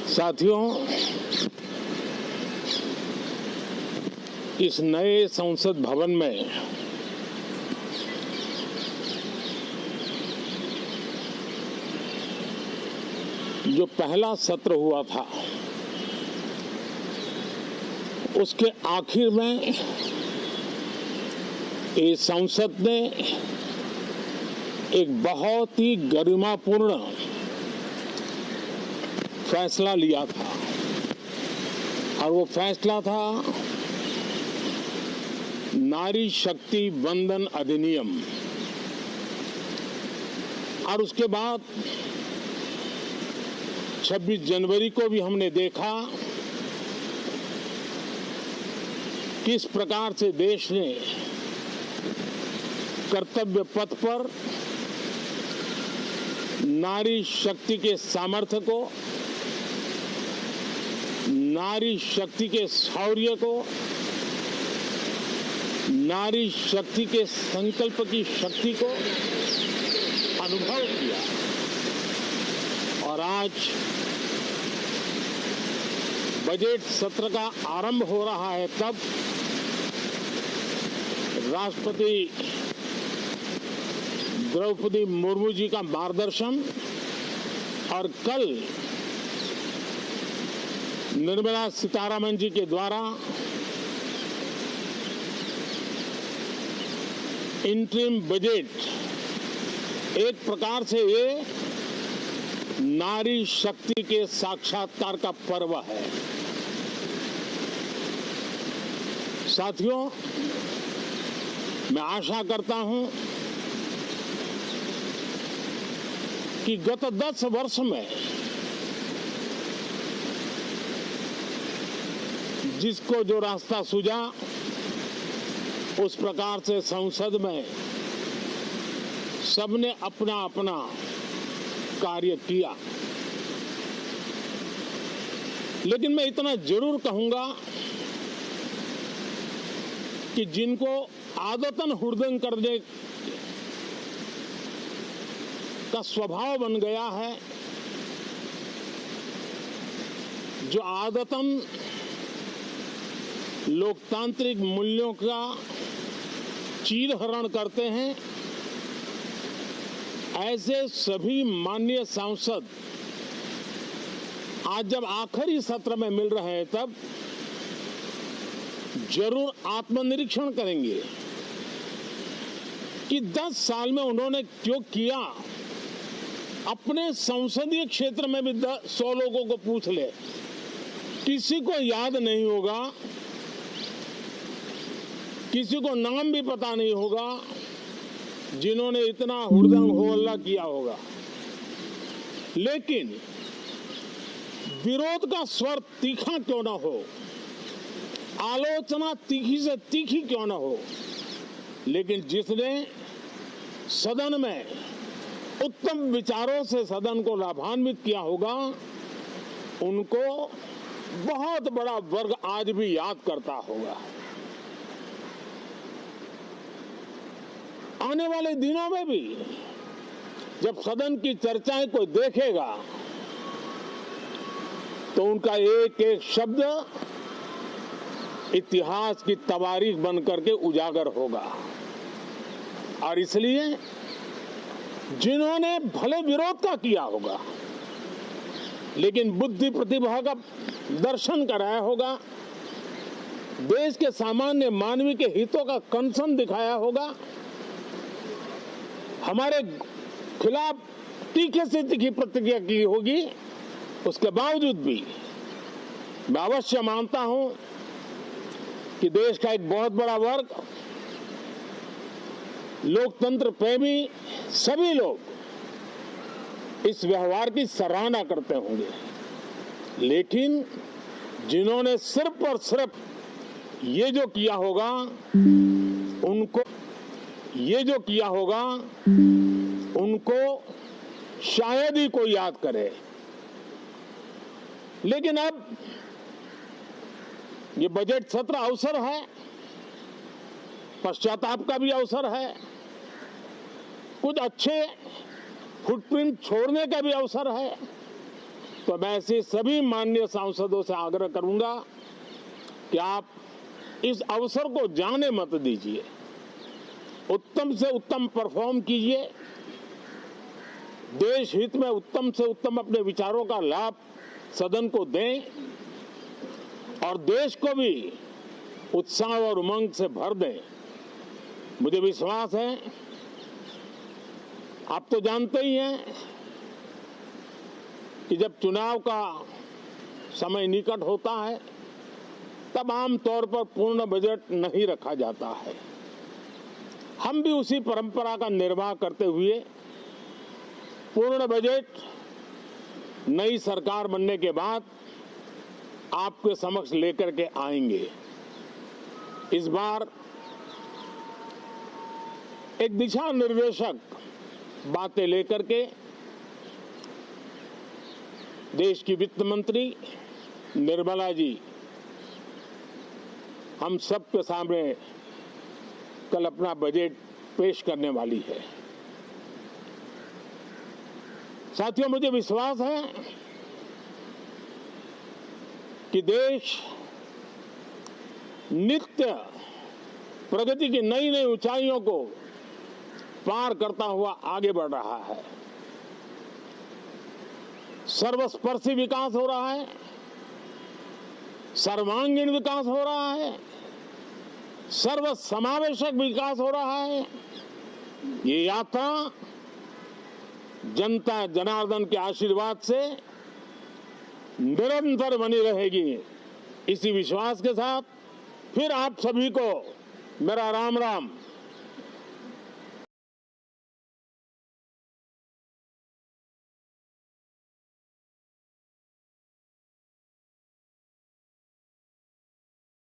साथियों, इस नए संसद भवन में जो पहला सत्र हुआ था, उसके आखिर में इस संसद ने एक बहुत ही गरिमापूर्ण फैसला लिया था और वो फैसला था नारी शक्ति वंदन अधिनियम। और उसके बाद 26 जनवरी को भी हमने देखा किस प्रकार से देश ने कर्तव्य पथ पर नारी शक्ति के सामर्थ्य को, नारी शक्ति के शौर्य को, नारी शक्ति के संकल्प की शक्ति को अनुभव किया। और आज बजट सत्र का आरंभ हो रहा है, तब राष्ट्रपति द्रौपदी मुर्मू जी का मार्गदर्शन और कल निर्मला सीतारमण जी के द्वारा इंटरिम बजट एक प्रकार से ये नारी शक्ति के साक्षात्कार का पर्व है। साथियों, मैं आशा करता हूं कि गत 10 वर्ष में जिसको जो रास्ता सूझा, उस प्रकार से संसद में सबने अपना अपना कार्य किया। लेकिन मैं इतना जरूर कहूंगा कि जिनको आदतन हुड़दंग करने का स्वभाव बन गया है, जो आदतन लोकतांत्रिक मूल्यों का चीरहरण करते हैं, ऐसे सभी माननीय सांसद आज जब आखिरी सत्र में मिल रहे हैं, तब जरूर आत्मनिरीक्षण करेंगे कि 10 साल में उन्होंने क्यों किया। अपने संसदीय क्षेत्र में भी 100 लोगों को पूछ ले, किसी को याद नहीं होगा, किसी को नाम भी पता नहीं होगा जिन्होंने इतना हुड़दंग हो हल्ला किया होगा। लेकिन विरोध का स्वर तीखा क्यों ना हो, आलोचना तीखी से तीखी क्यों ना हो, लेकिन जिसने सदन में उत्तम विचारों से सदन को लाभान्वित किया होगा, उनको बहुत बड़ा वर्ग आज भी याद करता होगा। आने वाले दिनों में भी जब सदन की चर्चाएं कोई देखेगा, तो उनका एक एक शब्द इतिहास की तवारीख बन करके उजागर होगा। और इसलिए जिन्होंने भले विरोध का किया होगा, लेकिन बुद्धि प्रतिभा का दर्शन कराया होगा, देश के सामान्य मानवी के हितों का कंसर्न दिखाया होगा, हमारे खिलाफ तीखे से तीखी प्रतिक्रिया की होगी, उसके बावजूद भी मैं अवश्य मानता हूं कि देश का एक बहुत बड़ा वर्ग, लोकतंत्र प्रेमी सभी लोग इस व्यवहार की सराहना करते होंगे। लेकिन जिन्होंने सिर्फ और सिर्फ ये जो किया होगा, उनको शायद ही कोई याद करे। लेकिन अब ये बजट सत्र अवसर है, पश्चाताप का भी अवसर है, कुछ अच्छे फुटप्रिंट छोड़ने का भी अवसर है, तो मैं ऐसे सभी माननीय सांसदों से आग्रह करूंगा कि आप इस अवसर को जाने मत दीजिए, उत्तम से उत्तम परफॉर्म कीजिए, देश हित में उत्तम से उत्तम अपने विचारों का लाभ सदन को दें और देश को भी उत्साह और उमंग से भर दें। मुझे विश्वास है, आप तो जानते ही हैं कि जब चुनाव का समय निकट होता है तब आमतौर पर पूर्ण बजट नहीं रखा जाता है। हम भी उसी परंपरा का निर्वाह करते हुए पूर्ण बजट नई सरकार बनने के बाद आपके समक्ष लेकर के आएंगे। इस बार एक दिशा निर्देशक बातें लेकर के देश की वित्त मंत्री निर्मला जी हम सबके सामने कल अपना बजट पेश करने वाली है। साथियों, मुझे विश्वास है कि देश नित्य प्रगति की नई नई ऊंचाइयों को पार करता हुआ आगे बढ़ रहा है। सर्वस्पर्शी विकास हो रहा है, सर्वांगीण विकास हो रहा है, सर्व समावेशक विकास हो रहा है। ये यात्रा जनता जनार्दन के आशीर्वाद से निरंतर बनी रहेगी। इसी विश्वास के साथ फिर आप सभी को मेरा राम राम।